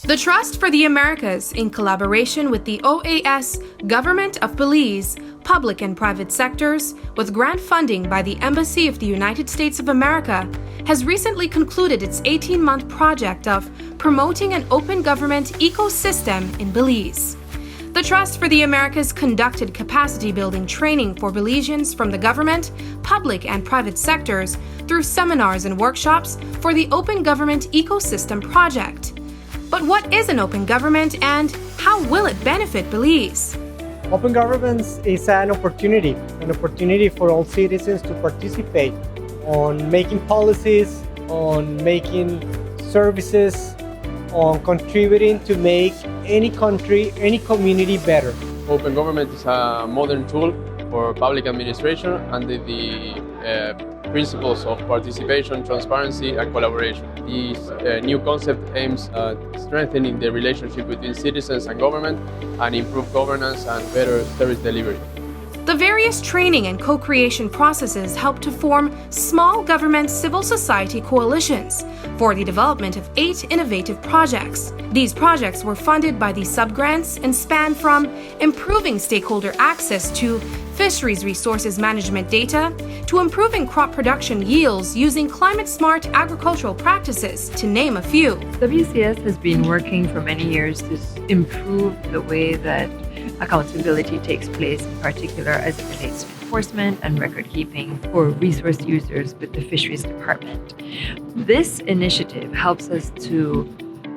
The Trust for the Americas, in collaboration with the OAS, Government of Belize, public and private sectors, with grant funding by the Embassy of the United States of America, has recently concluded its 18-month project of promoting an open government ecosystem in Belize. The Trust for the Americas conducted capacity-building training for Belizeans from the government, public and private sectors through seminars and workshops for the Open Government Ecosystem Project. But what is an open government and how will it benefit Belize? Open governments is an opportunity for all citizens to participate on making policies, on making services, on contributing to make any country, any community better. Open government is a modern tool for public administration under the principles of participation, transparency, and collaboration. This new concept aims at strengthening the relationship between citizens and government and improve governance and better service delivery. The various training and co-creation processes help to form small government civil society coalitions for the development of 8 innovative projects. These projects were funded by the subgrants and span from improving stakeholder access to fisheries resources management data to improving crop production yields using climate-smart agricultural practices, to name a few. WCS has been working for many years to improve the way that accountability takes place, in particular as it relates to enforcement and record keeping for resource users with the Fisheries Department. This initiative helps us to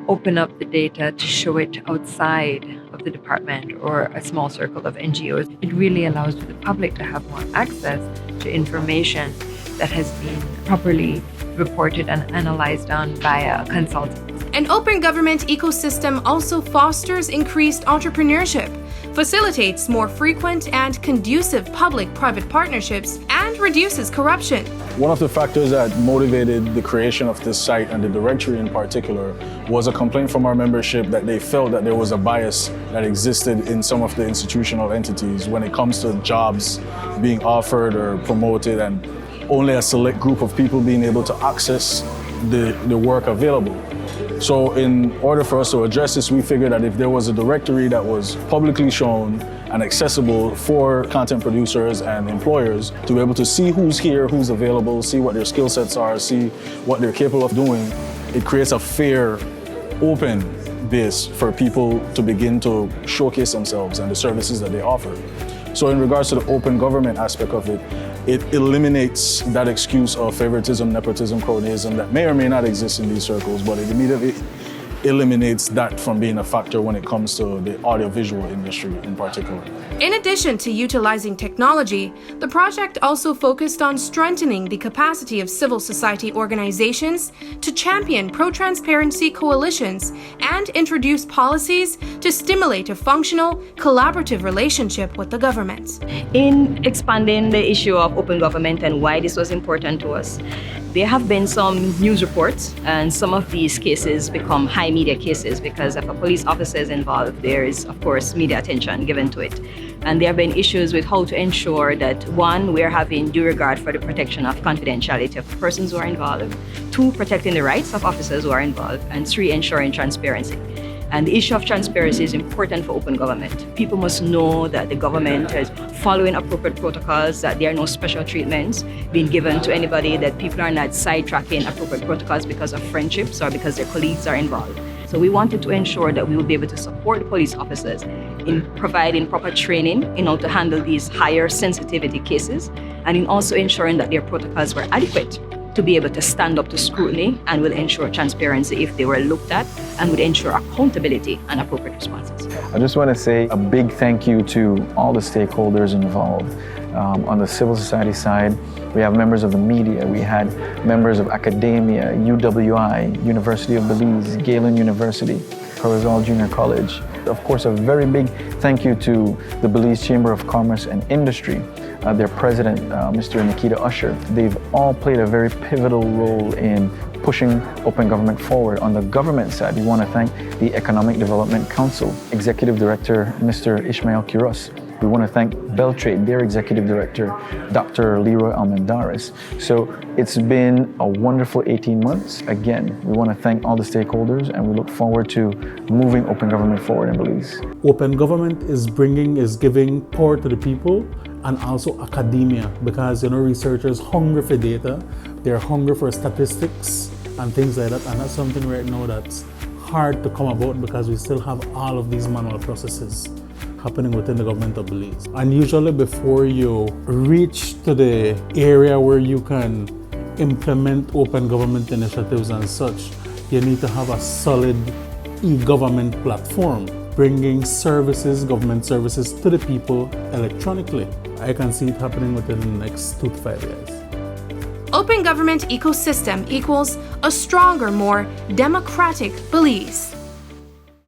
open up the data to show it outside of the department or a small circle of NGOs. It really allows the public to have more access to information that has been properly reported and analyzed on by a consultant. An open government ecosystem also fosters increased entrepreneurship, facilitates more frequent and conducive public-private partnerships, and reduces corruption. One of the factors that motivated the creation of this site and the directory in particular was a complaint from our membership that they felt that there was a bias that existed in some of the institutional entities when it comes to jobs being offered or promoted and only a select group of people being able to access the work available. So in order for us to address this, we figured that if there was a directory that was publicly shown and accessible for content producers and employers to be able to see who's here, who's available, see what their skill sets are, see what they're capable of doing, it creates a fair, open base for people to begin to showcase themselves and the services that they offer. So in regards to the open government aspect of it, it eliminates that excuse of favoritism, nepotism, cronyism that may or may not exist in these circles, but it immediately eliminates that from being a factor when it comes to the audiovisual industry in particular. In addition to utilizing technology, the project also focused on strengthening the capacity of civil society organizations to champion pro-transparency coalitions and introduce policies to stimulate a functional, collaborative relationship with the government. In expanding the issue of open government and why this was important to us, there have been some news reports, and some of these cases become high media cases because if a police officer is involved, there is, of course, media attention given to it. And there have been issues with how to ensure that, one, we're having due regard for the protection of confidentiality of the persons who are involved, two, protecting the rights of officers who are involved, and three, ensuring transparency. And the issue of transparency is important for open government. People must know that the government is following appropriate protocols, that there are no special treatments being given to anybody, that people are not sidetracking appropriate protocols because of friendships or because their colleagues are involved. So we wanted to ensure that we will be able to support police officers in providing proper training in how to handle these higher sensitivity cases, and in also ensuring that their protocols were adequate to be able to stand up to scrutiny and will ensure transparency if they were looked at, and would ensure accountability and appropriate responses. I just want to say a big thank you to all the stakeholders involved. On the civil society side, we have members of the media, we had members of academia, UWI, University of Belize, Galen University, Corazal Junior College. Of course, a very big thank you to the Belize Chamber of Commerce and Industry, their president, Mr. Nikita Usher. They've all played a very pivotal role in pushing open government forward. On the government side, we want to thank the Economic Development Council, Executive Director, Mr. Ishmael Quiros, We want to thank Beltrade, their executive director, Dr. Leroy Almendares. So it's been a wonderful 18 months. Again, we want to thank all the stakeholders, and we look forward to moving open government forward in Belize. Open government is giving power to the people and also academia, because researchers hungry for data, they're hungry for statistics and things like that, and that's something right now that's hard to come about because we still have all of these manual processes happening within the government of Belize. And usually before you reach to the area where you can implement open government initiatives and such, you need to have a solid e-government platform, bringing services, government services to the people electronically. I can see it happening within the next 2 to 5 years. Open government ecosystem equals a stronger, more democratic Belize.